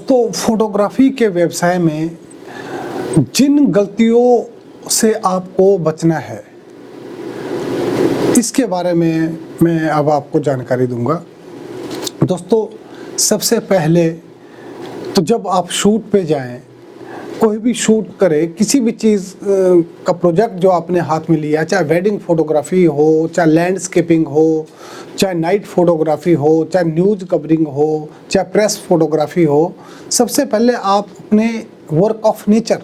दोस्तों, फोटोग्राफी के व्यवसाय में जिन गलतियों से आपको बचना है, इसके बारे में मैं अब आपको जानकारी दूंगा। दोस्तों, सबसे पहले तो जब आप शूट पे जाएं, कोई भी शूट करें, किसी भी चीज़ का प्रोजेक्ट जो आपने हाथ में लिया, चाहे वेडिंग फोटोग्राफी हो, चाहे लैंडस्केपिंग हो, चाहे नाइट फोटोग्राफी हो, चाहे न्यूज़ कवरिंग हो, चाहे प्रेस फोटोग्राफी हो, सबसे पहले आप अपने वर्क ऑफ नेचर,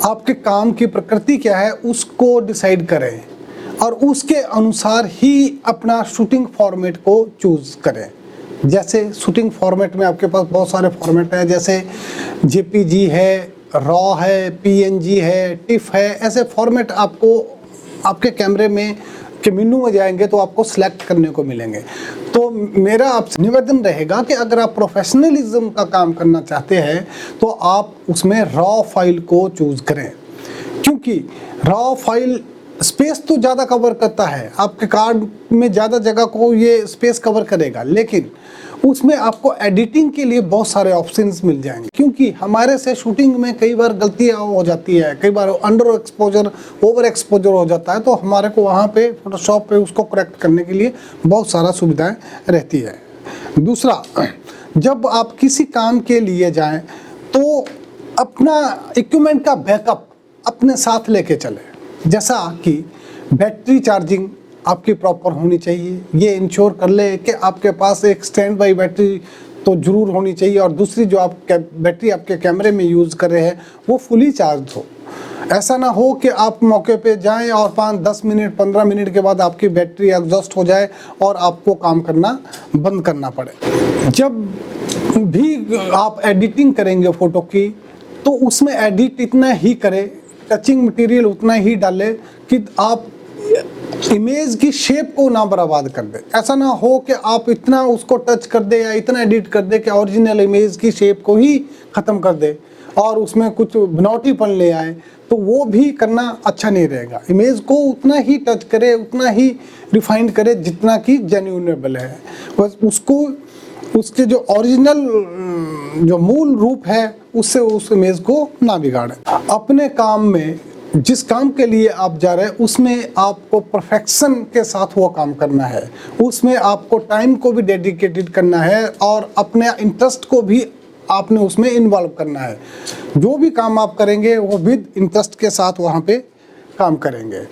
आपके काम की प्रकृति क्या है, उसको डिसाइड करें और उसके अनुसार ही अपना शूटिंग फॉर्मेट को चूज़ करें। जैसे शूटिंग फॉर्मेट में आपके पास बहुत सारे फॉर्मेट हैं, जैसे जेपीजी है, रॉ है, पीएनजी है, टिफ है। ऐसे फॉर्मेट आपको आपके कैमरे में के मेनू में जाएंगे तो आपको सिलेक्ट करने को मिलेंगे। तो मेरा आपसे निवेदन रहेगा कि अगर आप प्रोफेशनलिज्म का काम करना चाहते हैं तो आप उसमें रॉ फाइल को चूज़ करें, क्योंकि रॉ फाइल स्पेस तो ज़्यादा कवर करता है, आपके कार्ड में ज़्यादा जगह को ये स्पेस कवर करेगा, लेकिन उसमें आपको एडिटिंग के लिए बहुत सारे ऑप्शंस मिल जाएंगे। क्योंकि हमारे से शूटिंग में कई बार गलतियाँ हो जाती है, कई बार अंडर एक्सपोजर, ओवर एक्सपोजर हो जाता है, तो हमारे को वहाँ पे फोटोशॉप पे उसको करेक्ट करने के लिए बहुत सारा सुविधाएं रहती है। दूसरा, जब आप किसी काम के लिए जाएं तो अपना इक्विपमेंट का बैकअप अपने साथ लेके चलें। जैसा कि बैटरी चार्जिंग आपकी प्रॉपर होनी चाहिए, ये इंश्योर कर ले कि आपके पास एक स्टैंड बाई बैटरी तो ज़रूर होनी चाहिए, और दूसरी जो आप बैटरी आपके कैमरे में यूज़ कर रहे हैं वो फुली चार्ज हो। ऐसा ना हो कि आप मौके पे जाएं और 5-10 मिनट 15 मिनट के बाद आपकी बैटरी एग्जॉस्ट हो जाए और आपको काम करना बंद करना पड़े। जब भी आप एडिटिंग करेंगे फ़ोटो की, तो उसमें एडिट इतना ही करें, टचिंग मटेरियल उतना ही डालें कि आप इमेज की शेप को ना बर्बाद कर दे। ऐसा ना हो कि आप इतना उसको टच कर दे या इतना एडिट कर दे कि ओरिजिनल इमेज की शेप को ही ख़त्म कर दे और उसमें कुछ बनावटीपन ले आए, तो वो भी करना अच्छा नहीं रहेगा। इमेज को उतना ही टच करे, उतना ही रिफाइंड करे जितना कि जेन्युइनेबल है, बस उसको उसके जो ओरिजिनल जो मूल रूप है उससे उस इमेज को ना बिगाड़े। अपने काम में, जिस काम के लिए आप जा रहे हैं उसमें आपको परफेक्शन के साथ वो काम करना है, उसमें आपको टाइम को भी डेडिकेटेड करना है और अपने इंटरेस्ट को भी आपने उसमें इन्वॉल्व करना है। जो भी काम आप करेंगे वो विद इंटरेस्ट के साथ वहाँ पे काम करेंगे।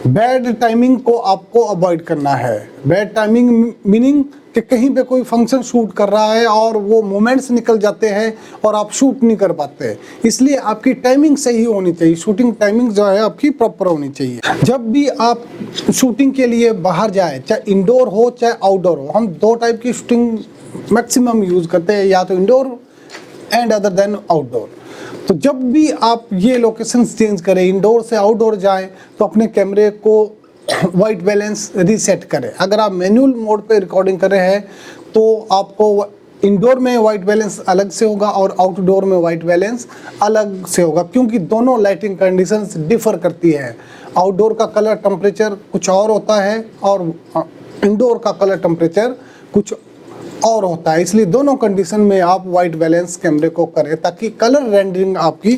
बैड टाइमिंग को आपको अवॉइड करना है। बैड टाइमिंग मीनिंग कि कहीं पे कोई फंक्शन शूट कर रहा है और वो मोमेंट्स निकल जाते हैं और आप शूट नहीं कर पाते, इसलिए आपकी टाइमिंग सही होनी चाहिए। शूटिंग टाइमिंग जो है आपकी प्रॉपर होनी चाहिए। जब भी आप शूटिंग के लिए बाहर जाए, चाहे इंडोर हो चाहे आउटडोर हो, हम 2 टाइप की शूटिंग मैक्सिमम यूज़ करते हैं, या तो indoor and other than outdoor. तो जब भी आप ये लोकेशंस चेंज करें, इंडोर से आउटडोर जाएं, तो अपने कैमरे को वाइट बैलेंस रीसेट करें। अगर आप मैनुअल मोड पे रिकॉर्डिंग कर रहे हैं तो आपको इंडोर में वाइट बैलेंस अलग से होगा और आउटडोर में वाइट बैलेंस अलग से होगा, क्योंकि दोनों लाइटिंग कंडीशंस डिफर करती है। आउटडोर का कलर टेम्परेचर कुछ और होता है और इंडोर का कलर टेम्परेचर कुछ और होता है, इसलिए दोनों कंडीशन में आप वाइट बैलेंस कैमरे को करें ताकि कलर रेंडरिंग आपकी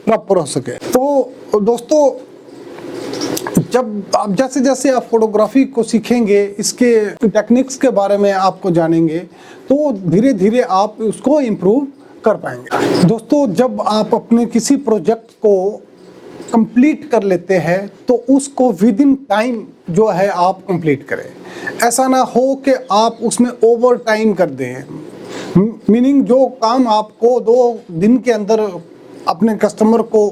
प्रॉपर हो सके। तो दोस्तों, जब आप जैसे जैसे आप फोटोग्राफी को सीखेंगे, इसके टेक्निक्स के बारे में आपको जानेंगे, तो धीरे धीरे आप उसको इम्प्रूव कर पाएंगे। दोस्तों, जब आप अपने किसी प्रोजेक्ट को कंप्लीट कर लेते हैं तो उसको विद इन टाइम जो है आप कंप्लीट करें। ऐसा ना हो कि आप उसमें ओवर टाइम कर दें, मीनिंग जो काम आपको 2 दिन के अंदर अपने कस्टमर को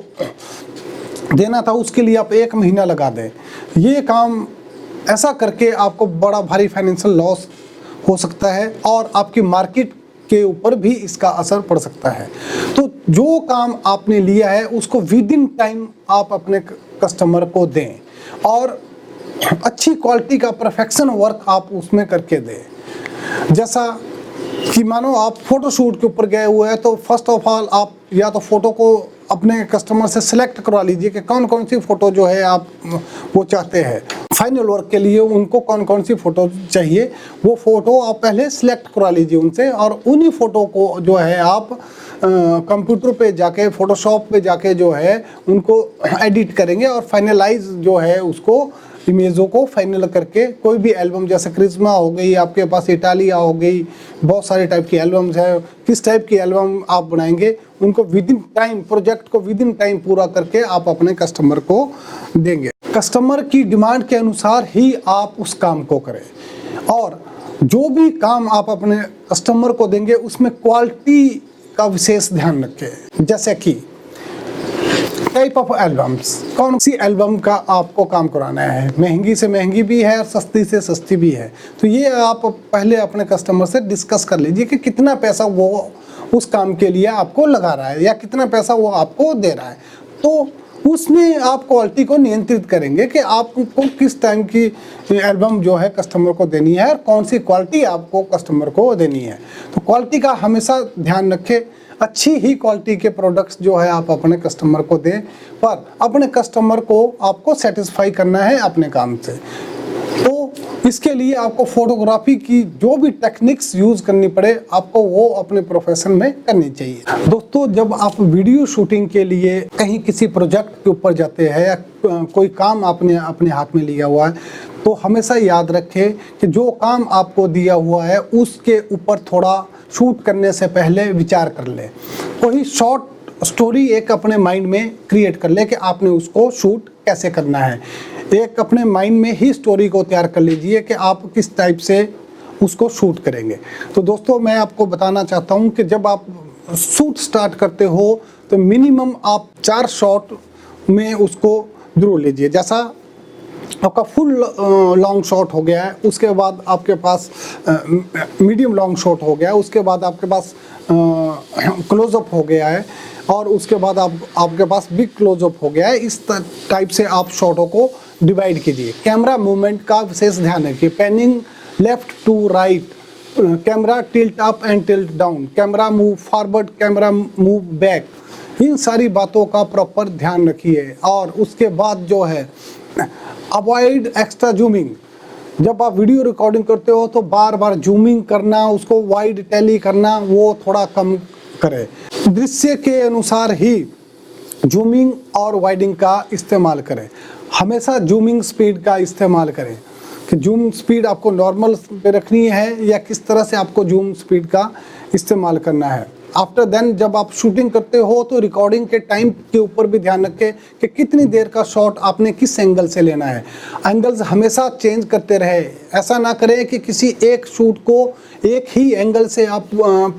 देना था उसके लिए आप 1 महीना लगा दें। ये काम ऐसा करके आपको बड़ा भारी फाइनेंशियल लॉस हो सकता है और आपकी मार्केट के ऊपर भी इसका असर पड़ सकता है। तो जो काम आपने लिया है उसको विद इन टाइम आप अपने कस्टमर को दें और अच्छी क्वालिटी का परफेक्शन वर्क आप उसमें करके दें। जैसा कि मानो आप फोटो शूट के ऊपर गए हुए हैं, तो फर्स्ट ऑफ ऑल आप या तो फ़ोटो को अपने कस्टमर से सिलेक्ट करवा लीजिए कि कौन कौन सी फ़ोटो जो है आप वो चाहते हैं। फाइनल वर्क के लिए उनको कौन कौन सी फ़ोटो चाहिए वो फ़ोटो आप पहले सिलेक्ट करवा लीजिए उनसे, और उन्हीं फ़ोटो को जो है आप कंप्यूटर पे जाके, फ़ोटोशॉप पे जाके जो है उनको एडिट करेंगे और फाइनलाइज जो है उसको इमेजों को फाइनल करके कोई भी एल्बम, जैसे क्रिस्मा हो गई, आपके पास इटालिया हो गई, बहुत सारे टाइप की एल्बम्स है, किस टाइप की एल्बम आप बनाएंगे उनको विद इन टाइम, प्रोजेक्ट को विद इन टाइम पूरा करके आप अपने कस्टमर को देंगे। कस्टमर की डिमांड के अनुसार ही आप उस काम को करें, और जो भी काम आप अपने कस्टमर को देंगे उसमें क्वालिटी का विशेष ध्यान रखें। जैसे कि टाइप ऑफ एल्बम्स, कौन सी एल्बम का आपको काम कराना है, महंगी से महंगी भी है और सस्ती से सस्ती भी है, तो ये आप पहले अपने कस्टमर से डिस्कस कर लीजिए कि कितना पैसा वो उस काम के लिए आपको लगा रहा है या कितना पैसा वो आपको दे रहा है। तो उसमें आप क्वालिटी को नियंत्रित करेंगे कि आपको किस टाइम की एल्बम जो है कस्टमर को देनी है और कौन सी क्वालिटी आपको कस्टमर को देनी है। तो क्वालिटी का हमेशा ध्यान रखें, अच्छी ही क्वालिटी के प्रोडक्ट्स जो है आप अपने कस्टमर को दें, पर अपने कस्टमर को आपको सेटिस्फाई करना है अपने काम से। तो इसके लिए आपको फोटोग्राफी की जो भी टेक्निक्स यूज़ करनी पड़े आपको वो अपने प्रोफेशन में करनी चाहिए। दोस्तों, जब आप वीडियो शूटिंग के लिए कहीं किसी प्रोजेक्ट के ऊपर जाते हैं या कोई काम आपने अपने हाथ में लिया हुआ है, तो हमेशा याद रखें कि जो काम आपको दिया हुआ है उसके ऊपर थोड़ा शूट करने से पहले विचार कर ले। कोई शॉर्ट स्टोरी एक अपने माइंड में क्रिएट कर ले कि आपने उसको शूट कैसे करना है। एक अपने माइंड में ही स्टोरी को तैयार कर लीजिए कि आप किस टाइप से उसको शूट करेंगे। तो दोस्तों, मैं आपको बताना चाहता हूं कि जब आप शूट स्टार्ट करते हो तो मिनिमम आप 4 शॉट में उसको जरूर लीजिए। जैसा आपका फुल लॉन्ग शॉट हो गया है, उसके बाद आपके पास मीडियम लॉन्ग शॉट हो गया है, उसके बाद आपके पास क्लोजअप हो गया है, और उसके बाद आपके पास बिग क्लोजअप हो गया है। इस टाइप से आप शॉटों को डिवाइड कीजिए। कैमरा मूवमेंट का विशेष ध्यान रखिए, panning left to right, camera tilt up and tilt down, camera move forward, camera move back, इन सारी बातों का प्रॉपर ध्यान रखिए। और उसके बाद जो है अवॉइड एक्स्ट्रा जूमिंग। जब आप वीडियो रिकॉर्डिंग करते हो तो बार बार जूमिंग करना, उसको वाइड टैली करना, वो थोड़ा कम करें। दृश्य के अनुसार ही जूमिंग और वाइडिंग का इस्तेमाल करें। हमेशा जूमिंग स्पीड का इस्तेमाल करें कि जूम स्पीड आपको नॉर्मल पे रखनी है या किस तरह से आपको जूम स्पीड का इस्तेमाल करना है। आफ्टर देन जब आप शूटिंग करते हो तो रिकॉर्डिंग के टाइम के ऊपर भी ध्यान रखें कि कितनी देर का शॉट आपने किस एंगल से लेना है। एंगल्स हमेशा चेंज करते रहे, ऐसा ना करें कि किसी एक शूट को एक ही एंगल से आप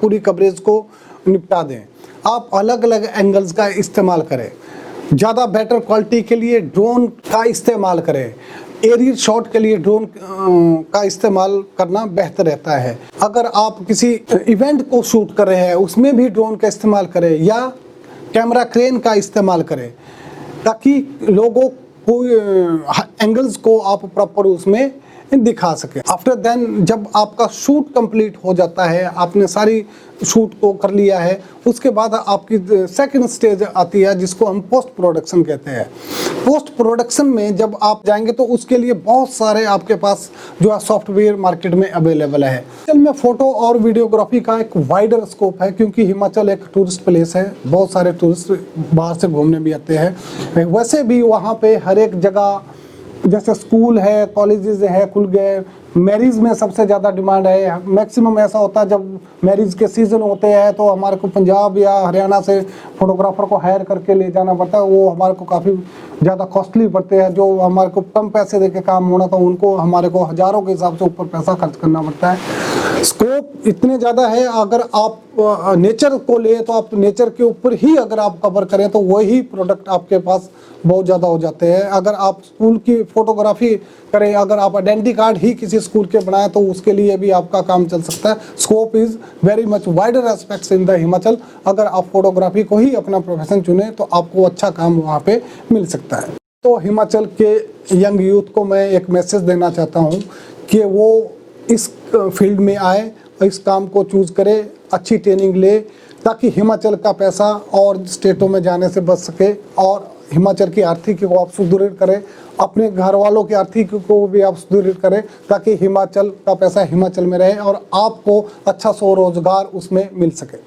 पूरी कवरेज को निपटा दें। आप अलग अलग एंगल्स का इस्तेमाल करें। ज़्यादा बेटर क्वालिटी के लिए ड्रोन का इस्तेमाल करें। एरियल शॉट के लिए ड्रोन का इस्तेमाल करना बेहतर रहता है। अगर आप किसी इवेंट को शूट कर रहे हैं उसमें भी ड्रोन का इस्तेमाल करें या कैमरा क्रेन का इस्तेमाल करें, ताकि लोगों को एंगल्स को आप प्रॉपर उसमें दिखा सके। आफ्टर देन जब आपका शूट कंप्लीट हो जाता है, आपने सारी शूट को कर लिया है, उसके बाद आपकी सेकंड स्टेज आती है जिसको हम पोस्ट प्रोडक्शन कहते हैं। पोस्ट प्रोडक्शन में जब आप जाएंगे तो उसके लिए बहुत सारे आपके पास जो है सॉफ्टवेयर मार्केट में अवेलेबल है। हिमाचल में फ़ोटो और वीडियोग्राफी का एक वाइडर स्कोप है, क्योंकि हिमाचल एक टूरिस्ट प्लेस है, बहुत सारे टूरिस्ट बाहर से घूमने भी आते हैं। वैसे भी वहाँ पे हर एक जगह जैसे स्कूल है, कॉलेजेस है खुल गए, मैरिज में सबसे ज़्यादा डिमांड है। मैक्सिमम ऐसा होता है जब मैरिज के सीज़न होते हैं तो हमारे को पंजाब या हरियाणा से फोटोग्राफर को हायर करके ले जाना पड़ता है। वो हमारे को काफ़ी ज़्यादा कॉस्टली पड़ते हैं। जो हमारे को कम पैसे दे के काम होना था उनको हमारे को हज़ारों के हिसाब से ऊपर पैसा खर्च करना पड़ता है। स्कोप इतने ज़्यादा है, अगर आप नेचर को ले तो आप नेचर के ऊपर ही अगर आप कवर करें तो वही प्रोडक्ट आपके पास बहुत ज़्यादा हो जाते हैं। अगर आप स्कूल की फ़ोटोग्राफी करें, अगर आप आइडेंटिटी कार्ड ही किसी स्कूल के बनाएं तो उसके लिए भी आपका काम चल सकता है। Scope is very much wider aspects in the Himachal. अगर आप फोटोग्राफी को ही अपना प्रोफेशन चुने तो आपको अच्छा काम वहाँ पे मिल सकता है। तो हिमाचल के यंग यूथ को मैं एक मैसेज देना चाहता हूँ कि वो इस फील्ड में आए इस काम को चूज़ करें, अच्छी ट्रेनिंग ले, ताकि हिमाचल का पैसा और स्टेटों में जाने से बच सके और हिमाचल की आर्थिकी को आप सुदृढ़ करें, अपने घर वालों की आर्थिकी को भी आप सुदृढ़ करें, ताकि हिमाचल का पैसा हिमाचल में रहे और आपको अच्छा स्वरोजगार उसमें मिल सके।